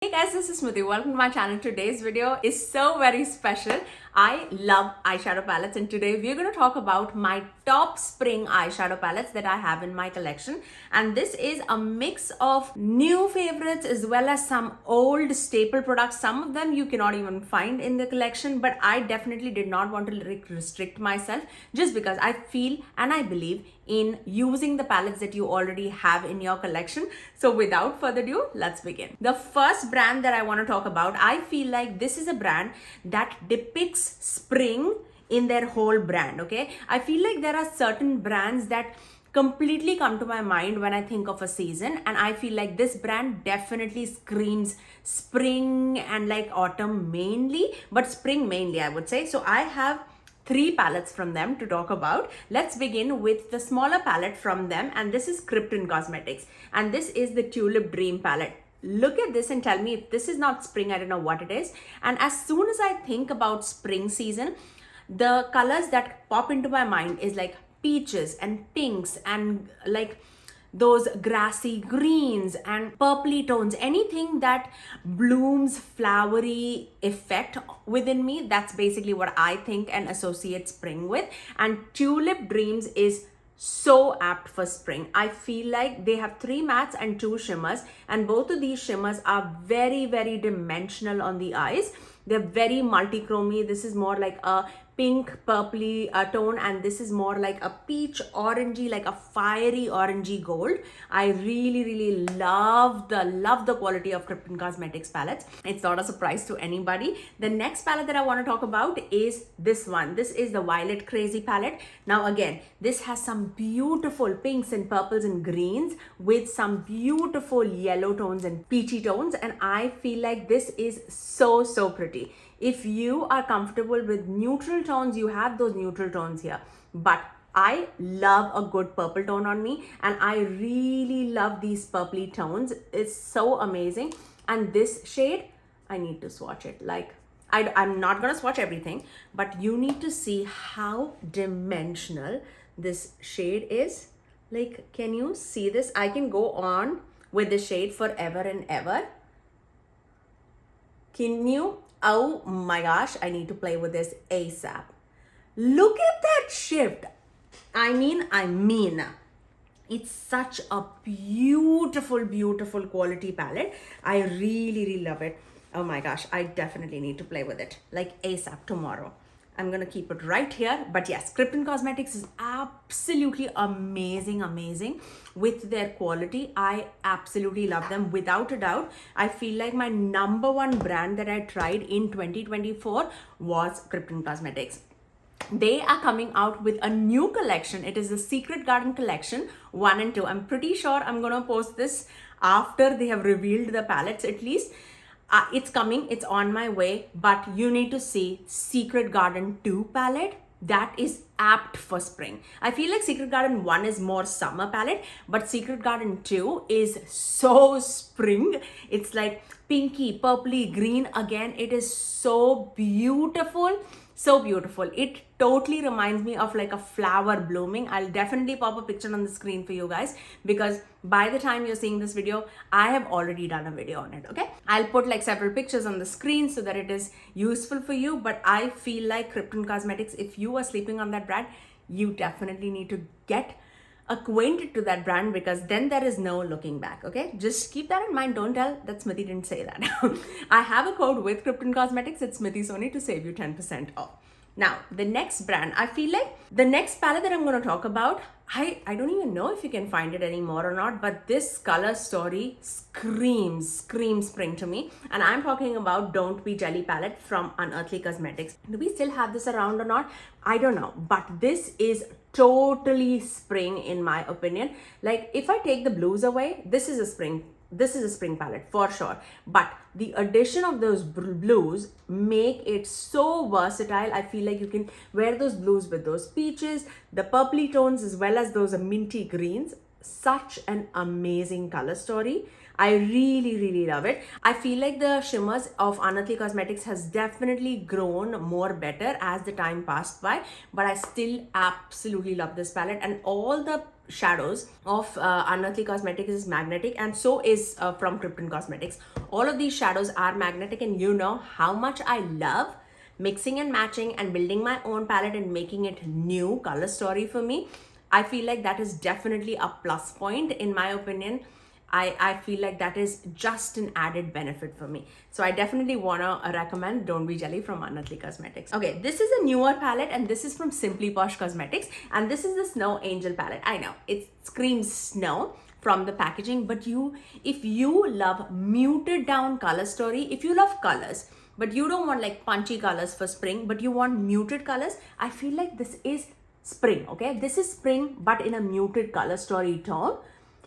Hey guys, this is Smithy. Welcome to my channel. Today's video is so very special. I love eyeshadow palettes and today we're going to talk about my top spring eyeshadow palettes that I have in my collection. And this is a mix of new favorites as well as some old staple products. Some of them you cannot even find in the collection, but I definitely did not want to restrict myself just because I feel and I believe in using the palettes that you already have in your collection. So without further ado, let's begin. The first brand that I want to talk about, I feel like this is a brand that depicts spring in their whole brand. Okay, I feel like there are certain brands that completely come to my mind when I think of a season, and I feel like this brand definitely screams spring and like autumn mainly, but spring mainly I would say. So I have three palettes from them to talk about. Let's begin with the smaller palette from them, and this is Krypton Cosmetics, and this is the Tulip Dream palette. Look at this and tell me if this is not spring. I don't know what it is. And as soon as I think about spring season, the colors that pop into my mind is like peaches and pinks and like those grassy greens and purpley tones, anything that blooms flowery effect within me. That's basically what I think and associate spring with. And Tulip Dreams is so apt for spring. I feel like they have three mattes and two shimmers, and both of these shimmers are very dimensional on the eyes. They're very multi-chromy. This is more like a pink purpley tone, and this is more like a peach orangey, like a fiery orangey gold. I really love the quality of Krypton Cosmetics palettes. It's not a surprise to anybody. The next palette that I want to talk about is this one. This is the Violet Crazy palette. Now again, this has some beautiful pinks and purples and greens with some beautiful yellow tones and peachy tones, and I feel like this is so pretty. If you are comfortable with neutral tones, you have those neutral tones here. But I love a good purple tone on me, and I really love these purpley tones. It's so amazing. And this shade, I need to swatch it. Like, I'm not going to swatch everything, but you need to see how dimensional this shade is. Like, can you see this? I can go on with the shade forever and ever. Can you? Oh my gosh, I need to play with this ASAP. Look at that shift. I mean, it's such a beautiful quality palette. I really love it. Oh my gosh, I definitely need to play with it like ASAP tomorrow. I'm going to keep it right here. But yes, Krypton Cosmetics is absolutely amazing with their quality. I absolutely love them without a doubt. I feel like my number one brand that I tried in 2024 was Krypton Cosmetics. They are coming out with a new collection. It is the Secret Garden collection 1 and 2. I'm pretty sure I'm going to post this after they have revealed the palettes at least. It's coming, it's on my way, but you need to see Secret Garden 2 palette. That is apt for spring. I feel like Secret Garden 1 is more summer palette, but Secret Garden 2 is so spring. It's like pinky, purpley, green. Again, it is so beautiful. So beautiful. It totally reminds me of like a flower blooming. I'll definitely pop a picture on the screen for you guys, because by the time you're seeing this video, I have already done a video on it. Okay, I'll put like several pictures on the screen so that it is useful for you. But I feel like Krypton Cosmetics, if you are sleeping on that brand, you definitely need to get acquainted to that brand, because then there is no looking back. Okay, just keep that in mind. Don't tell that Smithy didn't say that. I have a code with Krypton Cosmetics. It's Smithy Sony to save you 10% off. Now, the next brand, I feel like the next palette that I'm going to talk about, I don't even know if you can find it anymore or not, but this color story screams spring to me. And I'm talking about Don't Be Jelly palette from Unearthly Cosmetics. Do we still have this around or not? I don't know, but this is totally spring in my opinion. Like, if I take the blues away, this is a spring palette for sure, but the addition of those blues make it so versatile. I feel like you can wear those blues with those peaches, the purpley tones, as well as those minty greens. Such an amazing color story. I really love it. I feel like the shimmers of Unearthly Cosmetics has definitely grown more better as the time passed by, but I still absolutely love this palette, and all the shadows of Unearthly Cosmetics is magnetic, and so is from Krypton Cosmetics. All of these shadows are magnetic, and you know how much I love mixing and matching and building my own palette and making it new color story for me. I feel like that is definitely a plus point in my opinion. I feel like that is just an added benefit for me. So I definitely want to recommend Don't Be Jelly from Unearthly Cosmetics. Okay, this is a newer palette, and this is from Simply Posh Cosmetics, and this is the Snow Angel palette. I know, it screams snow from the packaging, but if you love muted down color story, if you love colors, but you don't want like punchy colors for spring, but you want muted colors, I feel like this is spring, okay? This is spring, but in a muted color story tone.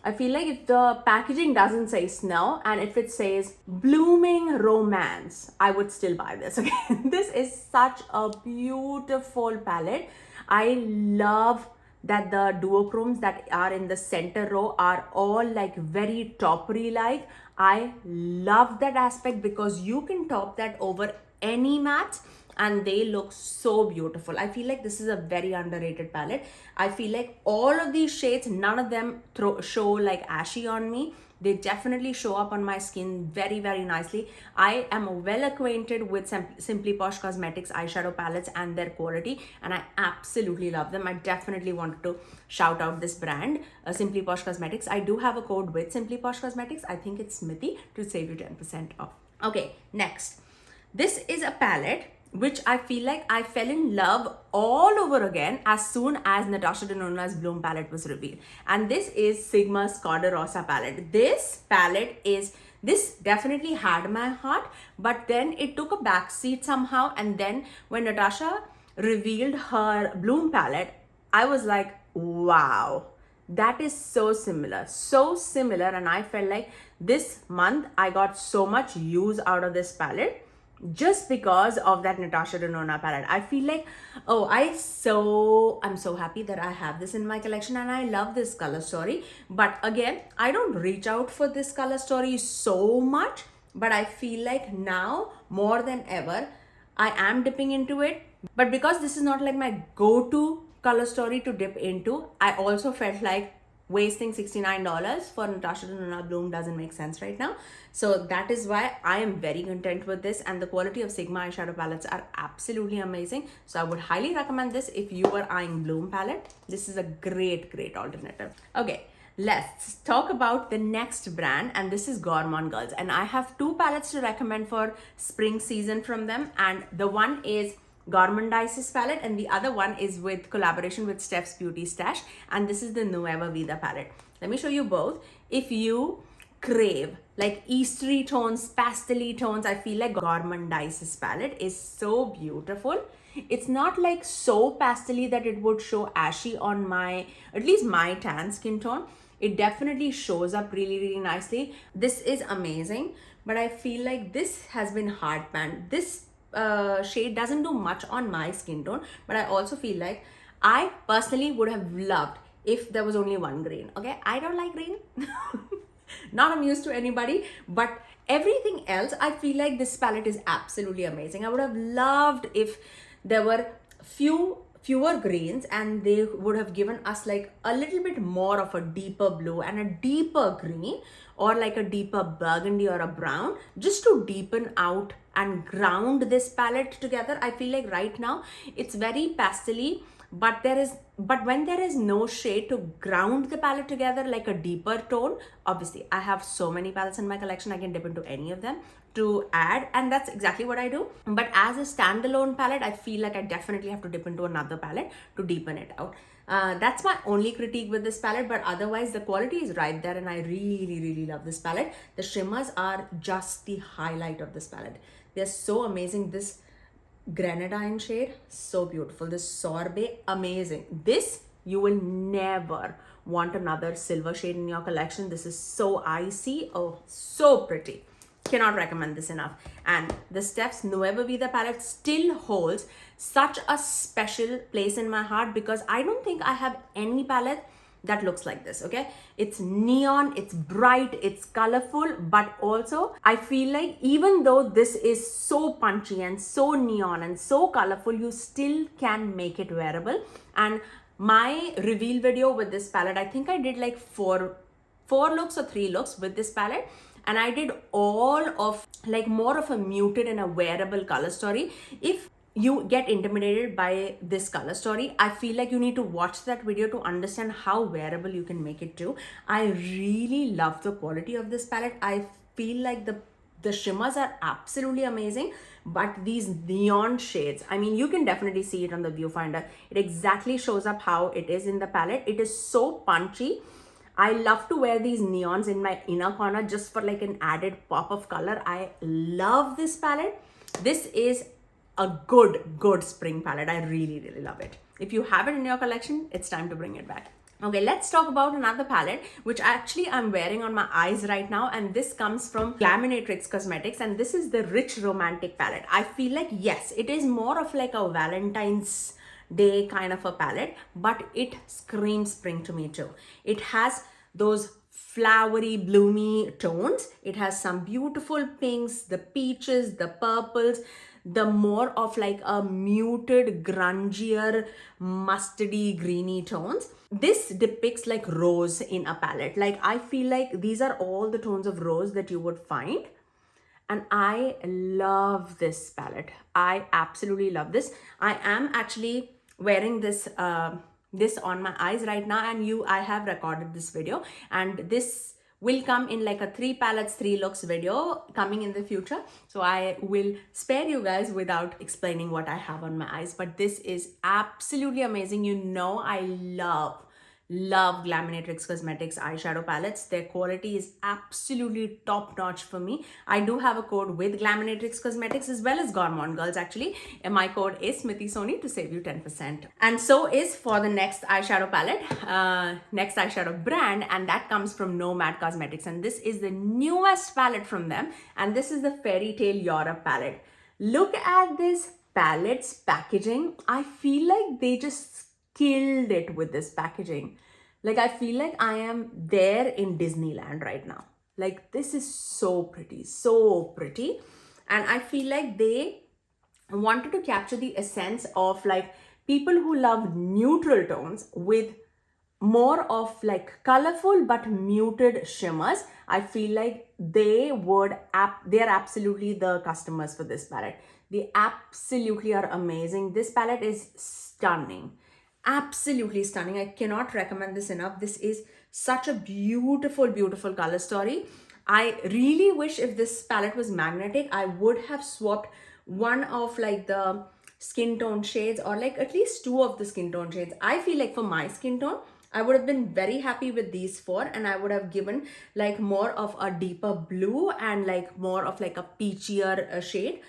I feel like if the packaging doesn't say snow and if it says blooming romance, I would still buy this, okay? This is such a beautiful palette. I love that the duochromes that are in the center row are all like very toppery like. I love that aspect because you can top that over any matte and they look so beautiful. I feel like this is a very underrated palette. I feel like all of these shades, none of them show like ashy on me. They definitely show up on my skin very, very nicely. I am well acquainted with Simply Posh Cosmetics eyeshadow palettes and their quality, and I absolutely love them. I definitely wanted to shout out this brand, Simply Posh Cosmetics. I do have a code with Simply Posh Cosmetics. I think it's Smithy, to save you 10% off. Okay, next. This is a palette which I feel like I fell in love all over again as soon as Natasha Denona's Bloom palette was revealed. And this is Sigma's Cor De Rosa palette. This definitely had my heart, but then it took a backseat somehow. And then when Natasha revealed her Bloom palette, I was like, wow, that is so similar. And I felt like this month I got so much use out of this palette just because of that Natasha Denona palette. I feel like, I'm so happy that I have this in my collection and I love this color story. But again, I don't reach out for this color story so much, but I feel like now more than ever, I am dipping into it. But because this is not like my go-to color story to dip into, I also felt like wasting $69 for Natasha Denona Bloom doesn't make sense right now. So that is why I am very content with this, and the quality of Sigma eyeshadow palettes are absolutely amazing. So I would highly recommend this if you are eyeing Bloom palette. This is a great alternative. Okay, let's talk about the next brand, and this is Gourmande Girls, and I have two palettes to recommend for spring season from them, and the one is Gourmandises palette and the other one is with collaboration with Steph's Beauty Stash, and this is the Nueva Vida palette. Let me show you both. If you crave like Eastery tones, pastel-y tones, I feel like Gourmandises palette is so beautiful. It's not like so pastel-y that it would show ashy on at least my tan skin tone. It definitely shows up really nicely. This is amazing, but I feel like this has been hard panned. This shade doesn't do much on my skin tone, but I also feel like I personally would have loved if there was only one green. Okay, I don't like green. Not amused to anybody, but everything else, I feel like this palette is absolutely amazing. I would have loved if there were fewer greens and they would have given us like a little bit more of a deeper blue and a deeper green, or like a deeper burgundy or a brown, just to deepen out and ground this palette together. I feel like right now it's very pastel-y, but when there is no shade to ground the palette together like a deeper tone, obviously I have so many palettes in my collection, I can dip into any of them to add, and that's exactly what I do. But as a standalone palette, I feel like I definitely have to dip into another palette to deepen it out. That's my only critique with this palette, but otherwise the quality is right there and I really love this palette. The shimmers are just the highlight of this palette. They're so amazing. This grenadine shade, so beautiful. This sorbet, amazing. This, you will never want another silver shade in your collection. This is so icy. Oh, so pretty. Cannot recommend this enough. And the Steph's Nueva Vida palette still holds such a special place in my heart because I don't think I have any palette that looks like this. Okay, it's neon, it's bright, it's colorful, but also I feel like even though this is so punchy and so neon and so colorful, you still can make it wearable. And My reveal video with this palette, I think I did like four looks or 3 looks with this palette, and I did all of like more of a muted and a wearable color story. If you get intimidated by this color story, I feel like you need to watch that video to understand how wearable you can make it too. I really love the quality of this palette. I feel like the shimmers are absolutely amazing, but these neon shades, I mean, you can definitely see it on the viewfinder. It exactly shows up how it is in the palette. It is so punchy. I love to wear these neons in my inner corner just for like an added pop of color. I love this palette. This is a good spring palette. I really love it. If you have it in your collection, it's time to bring it back. Okay, let's talk about another palette, which actually I'm wearing on my eyes right now, and this comes from Glaminatrix Cosmetics, and this is the Rich Romantic palette. I feel like, yes, it is more of like a Valentine's Day kind of a palette, but it screams spring to me too. It has those flowery, bloomy tones. It has some beautiful pinks, the peaches, the purples, the more of like a muted, grungier, mustardy, greeny tones. This depicts like rose in a palette. Like, I feel like these are all the tones of rose that you would find. And I love this palette. I absolutely love this. I am actually wearing this this on my eyes right now, and I have recorded this video, and this will come in like a 3 palettes 3 looks video coming in the future, so I will spare you guys without explaining what I have on my eyes. But this is absolutely amazing. You know, I love Glaminatrix Cosmetics eyeshadow palettes. Their quality is absolutely top notch for me. I do have a code with Glaminatrix Cosmetics as well as Gourmande Girls actually, and my code is Smithy Sony to save you 10%. And so is for the next eyeshadow palette, next eyeshadow brand, and that comes from Nomad Cosmetics, and this is the newest palette from them, and this is the Fairy Tale Europe palette. Look at this palette's packaging. I feel like they just killed it with this packaging. Like, I feel like I am there in Disneyland right now. Like, this is so pretty. And I feel like they wanted to capture the essence of like people who love neutral tones with more of like colorful but muted shimmers. I feel like they're absolutely the customers for this palette. They absolutely are amazing. This palette is stunning. Absolutely stunning. I cannot recommend this enough. This is such a beautiful color story. I really wish if this palette was magnetic, I would have swapped one of like the skin tone shades, or like at least 2 of the skin tone shades. I feel like for my skin tone, I would have been very happy with these 4, and I would have given like more of a deeper blue and like more of like a peachier shade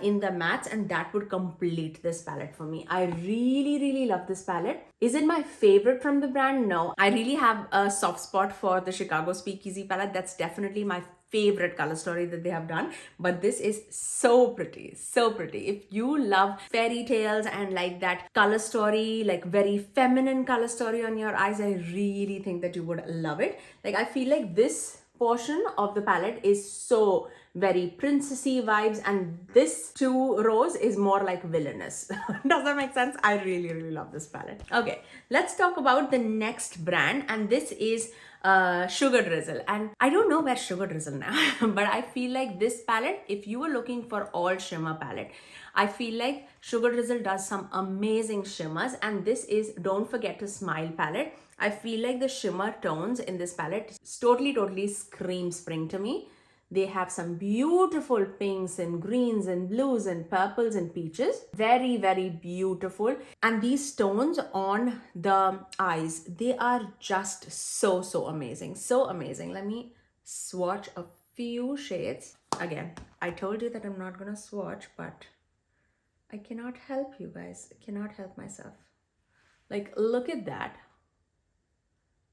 in the mattes, and that would complete this palette for me. I really love this palette. Is it my favorite from the brand? No. I really have a soft spot for the Chicago Speakeasy palette. That's definitely my favorite color story that they have done, but this is so pretty. If you love fairy tales and like that color story, like very feminine color story on your eyes, I really think that you would love it. Like, I feel like this portion of the palette is so very princessy vibes, and this 2 rows is more like villainous. Does that make sense? I really love this palette. Okay, let's talk about the next brand, and this is Sugar Drizzle. And I don't know where Sugar Drizzle now, but I feel like this palette, if you were looking for all shimmer palette, I feel like Sugar Drizzle does some amazing shimmers, and this is Don't Forget to Smile palette. I feel like the shimmer tones in this palette totally scream spring to me. They have some beautiful pinks and greens and blues and purples and peaches. Very beautiful. And these tones on the eyes, they are just so amazing. So amazing. Let me swatch a few shades. Again, I told you that I'm not gonna swatch, but I cannot help you guys. I cannot help myself. Like, look at that.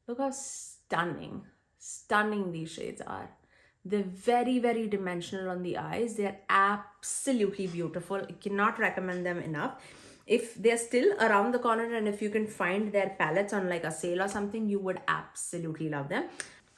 Look how stunning these shades are. They're very dimensional on the eyes. They're absolutely beautiful. I cannot recommend them enough. If they're still around the corner and if you can find their palettes on like a sale or something, you would absolutely love them.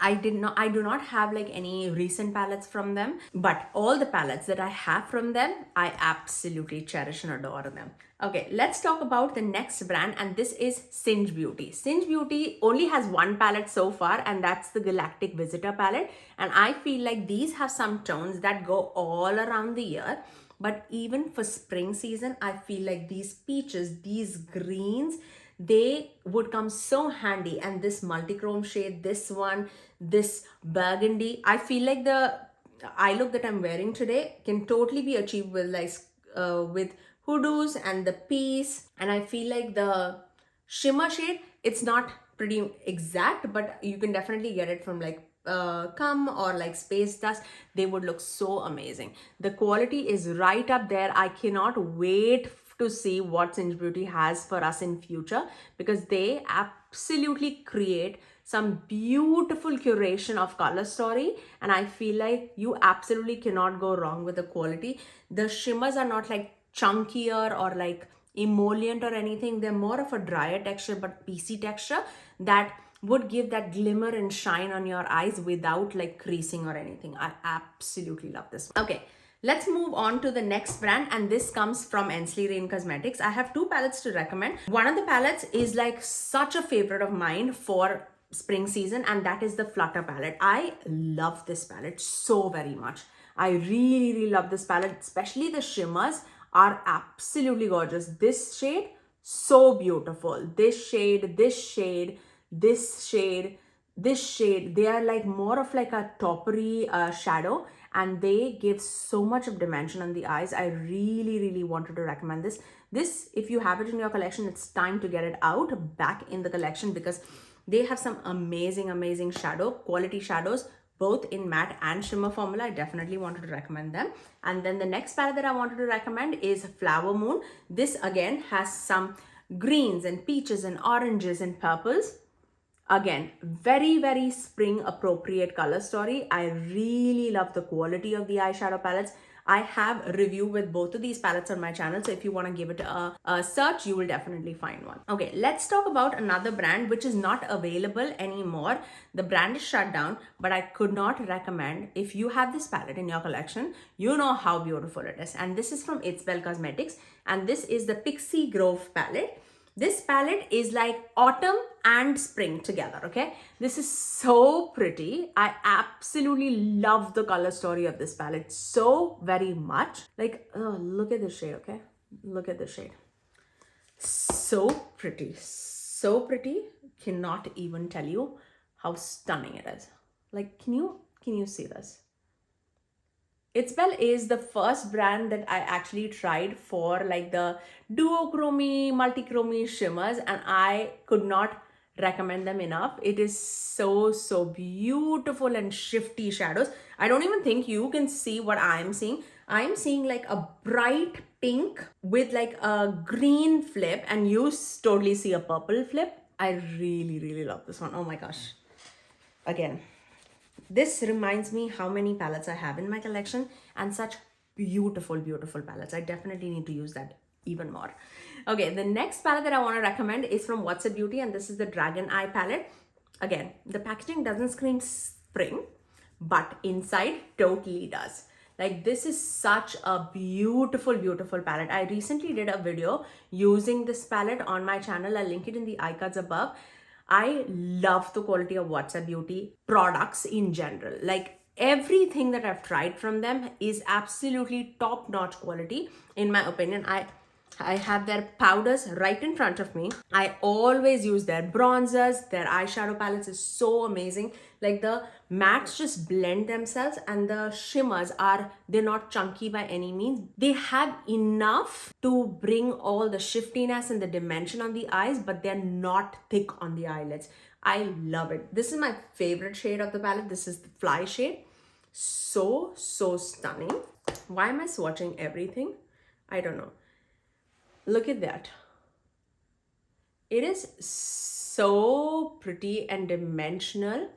I do not have like any recent palettes from them, but all the palettes that I have from them, I absolutely cherish and adore them. Okay, let's talk about the next brand, and this is Singe Beauty. Singe Beauty only has one palette so far, and that's the Galactic Visitor palette. And I feel like these have some tones that go all around the year. But even for spring season, I feel like these peaches, these greens, they would come so handy. And this multi-chrome shade, this one, this burgundy, I feel like the eye look that I'm wearing today can totally be achieved with like with hoodoos and the piece. And I feel like the shimmer shade, it's not pretty exact, but you can definitely get it from like Cum or like Space Dust. They would look so amazing. The quality is right up there. I cannot wait to see what Singe Beauty has for us in future, because they absolutely create some beautiful curation of color story, and I feel like you absolutely cannot go wrong with the quality. The shimmers are not like chunkier or like emollient or anything. They're more of a drier texture but piecey texture that would give that glimmer and shine on your eyes without like creasing or anything. I absolutely love this one. Okay, let's move on to the next brand, and this comes from Eny Rain Cosmetics. I have two palettes to recommend. One of the palettes is like such a favorite of mine for spring season, and that is the Flutter palette. I love this palette so very much. I really love this palette, especially the shimmers are absolutely gorgeous. This shade, so beautiful. This shade, this shade, this shade, this shade, they are like more of like a taupery shadow, and they give so much of dimension on the eyes. I really wanted to recommend this. If you have it in your collection, it's time to get it out back in the collection, because they have some amazing shadow quality shadows, both in matte and shimmer formula. I definitely wanted to recommend them. And then the next palette that I wanted to recommend is Flower Moon. This again has some greens and peaches and oranges and purples. Again, very spring appropriate color story. I really love the quality of the eyeshadow palettes. I have a review with both of these palettes on my channel, so if you want to give it a search, you will definitely find one. Okay, let's talk about another brand which is not available anymore. The brand is shut down, but I could not recommend. If you have this palette in your collection, you know how beautiful it is. And this is from ItsBel Cosmetics, and this is the Pixie Grove palette. This palette is like autumn and spring together, okay? This is so pretty. I absolutely love the color story of this palette so very much. Like, oh, look at this shade, okay? Look at this shade. So pretty, so pretty. Cannot even tell you how stunning it is. Like, can you see this? ItsBel is the first brand that I actually tried for like the duochrome, multichrome shimmers, and I could not recommend them enough. It is so beautiful and shifty shadows. I don't even think you can see what I'm seeing. I'm seeing like a bright pink with like a green flip, and you totally see a purple flip. I really love this one. Oh my gosh. Again, this reminds me how many palettes I have in my collection, and such beautiful palettes. I definitely need to use that even more. Okay, the next palette that I want to recommend is from Whatsa Beauty, and this is the Dragon Eye palette. Again, the packaging doesn't scream spring, but inside totally does. Like, this is such a beautiful palette. I recently did a video using this palette on my channel. I'll link it in the iCards above. I love the quality of Whatsa Beauty products in general. Like, everything that I've tried from them is absolutely top-notch quality, in my opinion. I have their powders right in front of me. I always use their bronzers. Their eyeshadow palettes is so amazing. Like, the mattes just blend themselves, and the shimmers they're not chunky by any means. They have enough to bring all the shiftiness and the dimension on the eyes, but they're not thick on the eyelids. I love it. This is my favorite shade of the palette. This is the Fly shade. So stunning. Why am I swatching everything? I don't know. Look at that. It is so pretty and dimensional.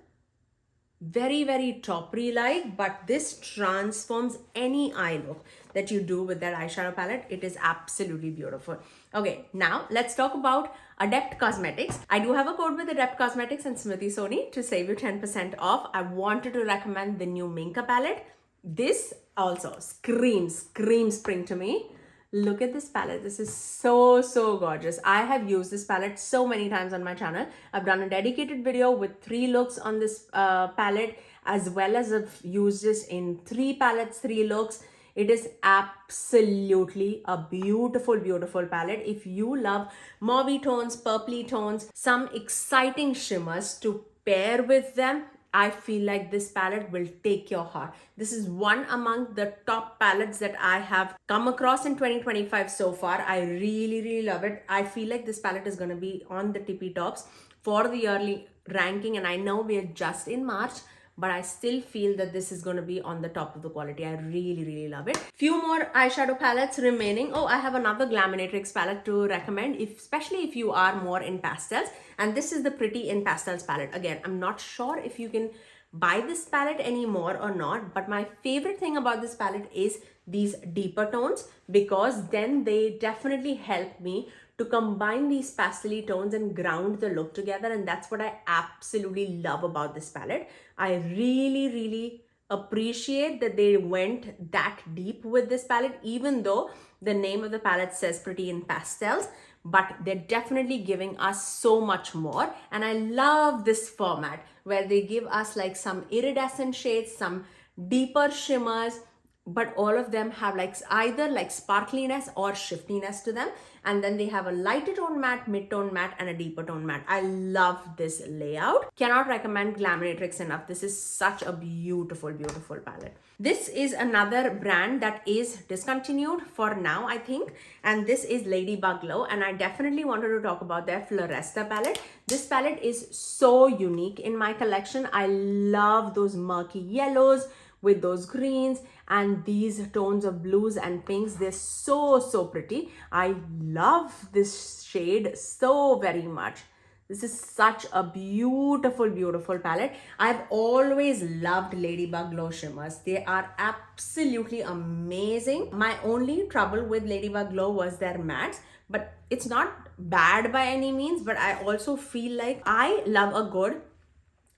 very toppery like, but this transforms any eye look that you do with that eyeshadow palette. It is absolutely beautiful. Okay, now let's talk about Adept Cosmetics. I do have a code with Adept Cosmetics and Smithy Sony to save you 10% off. I wanted to recommend the new Minka palette. This also screams spring to me. Look at this palette. This is so gorgeous. I have used this palette so many times on my channel. I've done a dedicated video with 3 looks on this palette, as well as I've used this in 3 palettes, 3 looks. It is absolutely a beautiful palette. If you love mauvey tones, purpley tones, some exciting shimmers to pair with them, I feel like this palette will take your heart. This is one among the top palettes that I have come across in 2025 so far. I really love it. I feel like this palette is going to be on the tippy tops for the yearly ranking, and I know we are just in March, but I still feel that this is going to be on the top of the quality. I really love it. Few more eyeshadow palettes remaining. Oh, I have another Glaminatrix palette to recommend, especially if you are more in pastels. And this is the Pretty in Pastels palette. Again, I'm not sure if you can buy this palette anymore or not, but my favorite thing about this palette is these deeper tones, because then they definitely help me to combine these pastel tones and ground the look together, and that's what I absolutely love about this palette. I really appreciate that they went that deep with this palette, even though the name of the palette says Pretty in Pastels, but they're definitely giving us so much more. And I love this format where they give us like some iridescent shades, some deeper shimmers, but all of them have like either like sparkliness or shiftiness to them. And then they have a lighter tone matte, mid-tone matte, and a deeper tone matte. I love this layout. Cannot recommend Glaminatrix enough. This is such a beautiful palette. This is another brand that is discontinued for now, I think. And this is Ladybug Glow. And I definitely wanted to talk about their Floresta palette. This palette is so unique in my collection. I love those murky yellows with those greens and these tones of blues and pinks. They're so pretty. I love this shade so very much. This is such a beautiful palette. I've always loved Ladybug Glow shimmers. They are absolutely amazing. My only trouble with Ladybug Glow was their mattes, but it's not bad by any means. But I also feel like I love a good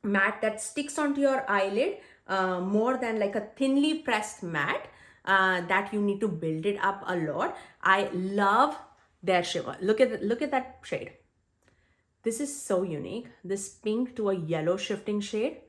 matte that sticks onto your eyelid, more than like a thinly pressed matte that you need to build it up a lot. I love their shimmer. Look at that shade. This is so unique. This pink to a yellow shifting shade.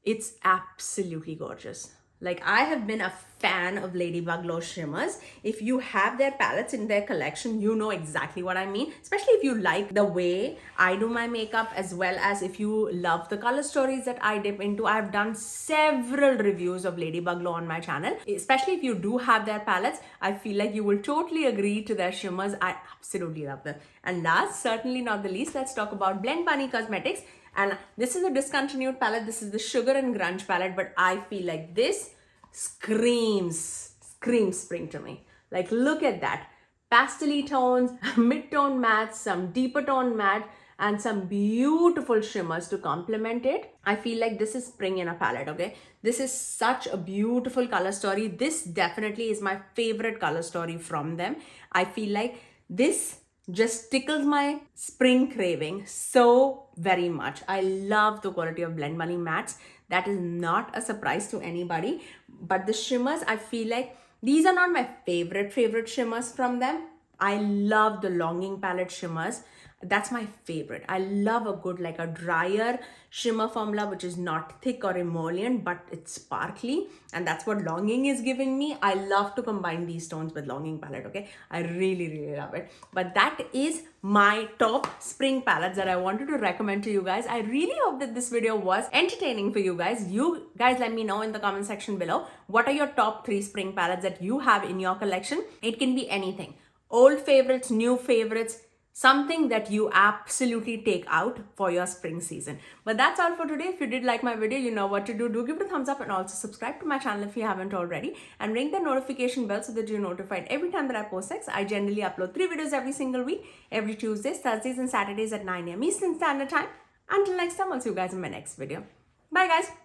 It's absolutely gorgeous. Like, I have been a fan of Ladybug Glow shimmers. If you have their palettes in their collection, you know exactly what I mean. Especially if you like the way I do my makeup, as well as if you love the color stories that I dip into. I've done several reviews of Ladybug Glow on my channel. Especially if you do have their palettes, I feel like you will totally agree to their shimmers. I absolutely love them. And last, certainly not the least, let's talk about Eny Cosmetics. And this is a discontinued palette. This is the Sugar and Grunge palette, but I feel like this screams spring to me. Like, look at that. Pastel tones, mid-tone matte, some deeper tone matte, and some beautiful shimmers to complement it. I feel like this is spring in a palette, okay? This is such a beautiful color story. This definitely is my favorite color story from them. I feel like this just tickles my spring craving so very much. I love the quality of Blend Bunny mattes. That is not a surprise to anybody. But the shimmers, I feel like these are not my favorite shimmers from them. I love the Longing palette shimmers. That's my favorite. I love a good, like a drier shimmer formula, which is not thick or emollient, but it's sparkly. And that's what Longing is giving me. I love to combine these tones with Longing palette, okay? I really love it. But that is my top spring palettes that I wanted to recommend to you guys. I really hope that this video was entertaining for you guys. You guys let me know in the comment section below, what are your top 3 spring palettes that you have in your collection? It can be anything. Old favorites, new favorites, something that you absolutely take out for your spring season. But that's all for today. If you did like my video, you know what to do. Do give it a thumbs up and also subscribe to my channel if you haven't already. And ring the notification bell so that you're notified every time that I post sex. I generally upload 3 videos every single week, every Tuesdays, Thursdays, and Saturdays at 9 AM Eastern Standard Time. Until next time, I'll see you guys in my next video. Bye guys.